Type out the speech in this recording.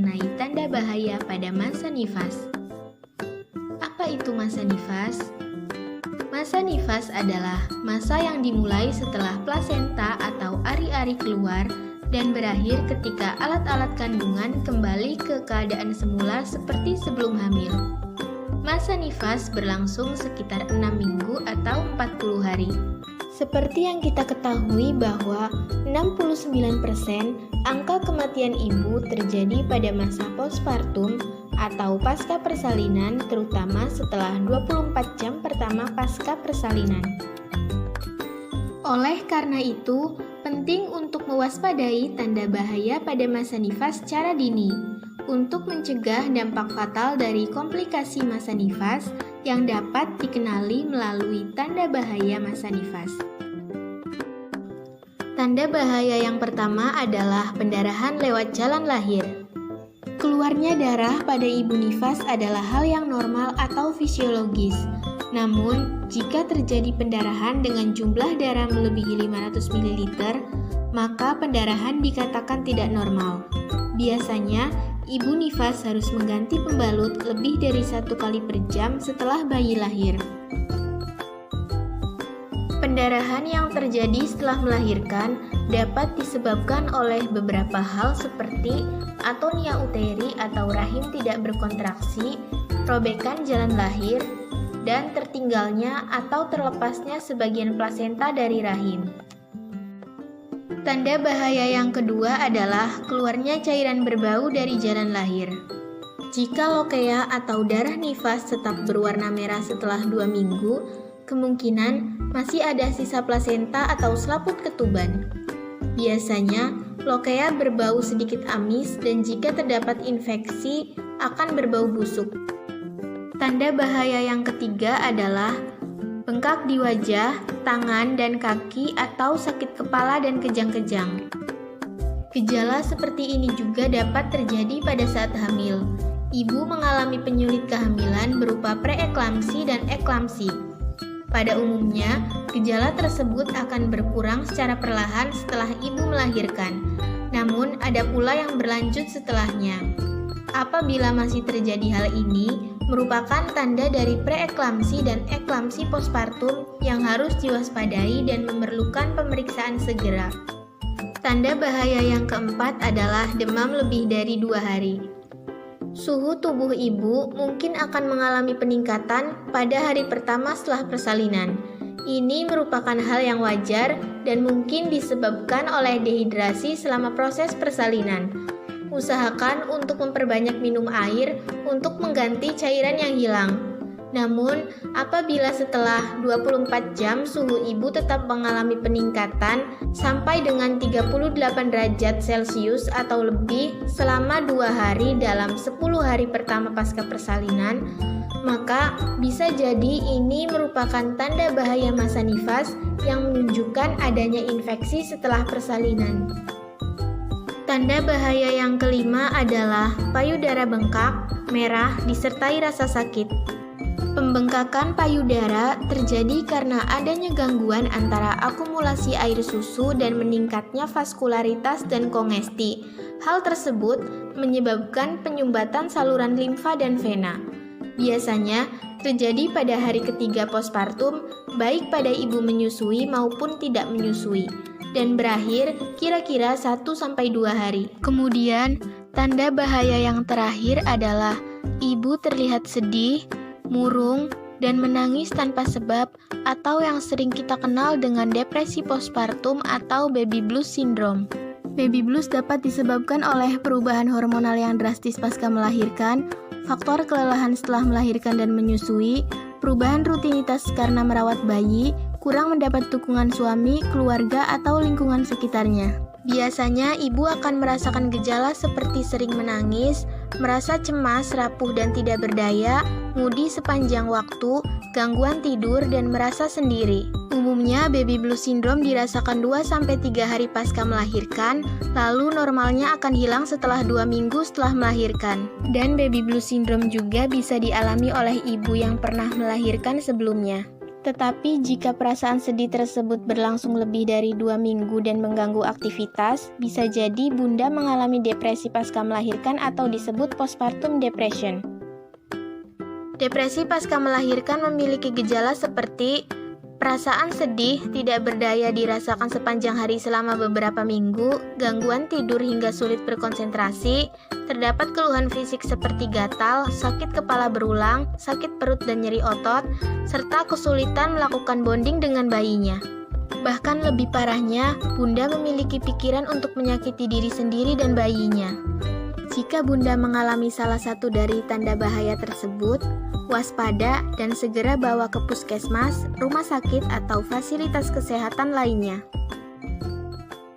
mengenai tanda bahaya pada masa nifas. Apa itu masa nifas? Masa nifas adalah masa yang dimulai setelah plasenta atau ari-ari keluar dan berakhir ketika alat-alat kandungan kembali ke keadaan semula seperti sebelum hamil. Masa nifas berlangsung sekitar 6 minggu atau 40 hari. Seperti yang kita ketahui bahwa 69% angka kematian ibu terjadi pada masa postpartum atau pasca persalinan, terutama setelah 24 jam pertama pasca persalinan. Oleh karena itu, penting untuk mewaspadai tanda bahaya pada masa nifas secara dini untuk mencegah dampak fatal dari komplikasi masa nifas yang dapat dikenali melalui tanda bahaya masa nifas. Tanda bahaya yang pertama adalah pendarahan lewat jalan lahir. Keluarnya darah pada ibu nifas adalah hal yang normal atau fisiologis. Namun, jika terjadi pendarahan dengan jumlah darah melebihi 500 ml, maka pendarahan dikatakan tidak normal. Biasanya, ibu nifas harus mengganti pembalut lebih dari 1 kali per jam setelah bayi lahir. Pendarahan yang terjadi setelah melahirkan dapat disebabkan oleh beberapa hal seperti atonia uteri atau rahim tidak berkontraksi, robekan jalan lahir, dan tertinggalnya atau terlepasnya sebagian plasenta dari rahim. Tanda bahaya yang kedua adalah keluarnya cairan berbau dari jalan lahir. Jika lokea atau darah nifas tetap berwarna merah setelah 2 minggu, kemungkinan masih ada sisa plasenta atau selaput ketuban. Biasanya, lokea berbau sedikit amis dan jika terdapat infeksi akan berbau busuk. Tanda bahaya yang ketiga adalah bengkak di wajah, tangan, dan kaki atau sakit kepala dan kejang-kejang. Gejala seperti ini juga dapat terjadi pada saat hamil. Ibu mengalami penyulit kehamilan berupa preeklamsi dan eklamsi. Pada umumnya, gejala tersebut akan berkurang secara perlahan setelah ibu melahirkan. Namun, ada pula yang berlanjut setelahnya. Apabila masih terjadi hal ini, merupakan tanda dari preeklamsi dan eklamsi postpartum yang harus diwaspadai dan memerlukan pemeriksaan segera. Tanda bahaya yang keempat adalah demam lebih dari 2 hari. Suhu tubuh ibu mungkin akan mengalami peningkatan pada hari pertama setelah persalinan. Ini merupakan hal yang wajar dan mungkin disebabkan oleh dehidrasi selama proses persalinan. Usahakan untuk memperbanyak minum air untuk mengganti cairan yang hilang. Namun, apabila setelah 24 jam suhu ibu tetap mengalami peningkatan sampai dengan 38 derajat Celcius atau lebih selama 2 hari dalam 10 hari pertama pasca persalinan, maka bisa jadi ini merupakan tanda bahaya masa nifas yang menunjukkan adanya infeksi setelah persalinan. Tanda bahaya yang kelima adalah payudara bengkak, merah, disertai rasa sakit. Pembengkakan payudara terjadi karena adanya gangguan antara akumulasi air susu dan meningkatnya vaskularitas dan kongesti. Hal tersebut menyebabkan penyumbatan saluran limfa dan vena. Biasanya terjadi pada hari ketiga postpartum, baik pada ibu menyusui maupun tidak menyusui, dan berakhir kira-kira 1-2 hari. Kemudian, tanda bahaya yang terakhir adalah ibu terlihat sedih, murung, dan menangis tanpa sebab atau yang sering kita kenal dengan depresi postpartum atau baby blues syndrome. Baby blues dapat disebabkan oleh perubahan hormonal yang drastis pasca melahirkan, faktor kelelahan setelah melahirkan dan menyusui, perubahan rutinitas karena merawat bayi, kurang mendapat dukungan suami, keluarga, atau lingkungan sekitarnya. Biasanya ibu akan merasakan gejala seperti sering menangis, merasa cemas, rapuh dan tidak berdaya, mudi sepanjang waktu, gangguan tidur, dan merasa sendiri. Umumnya baby blues syndrome dirasakan 2-3 hari pasca melahirkan, lalu normalnya akan hilang setelah 2 minggu setelah melahirkan. Dan baby blues syndrome juga bisa dialami oleh ibu yang pernah melahirkan sebelumnya. Tetapi jika perasaan sedih tersebut berlangsung lebih dari 2 minggu dan mengganggu aktivitas, bisa jadi Bunda mengalami depresi pasca melahirkan atau disebut postpartum depression. Depresi pasca melahirkan memiliki gejala seperti perasaan sedih, tidak berdaya dirasakan sepanjang hari selama beberapa minggu, gangguan tidur hingga sulit berkonsentrasi, terdapat keluhan fisik seperti gatal, sakit kepala berulang, sakit perut dan nyeri otot, serta kesulitan melakukan bonding dengan bayinya. Bahkan lebih parahnya, Bunda memiliki pikiran untuk menyakiti diri sendiri dan bayinya. Jika Bunda mengalami salah satu dari tanda bahaya tersebut, waspada dan segera bawa ke puskesmas, rumah sakit, atau fasilitas kesehatan lainnya.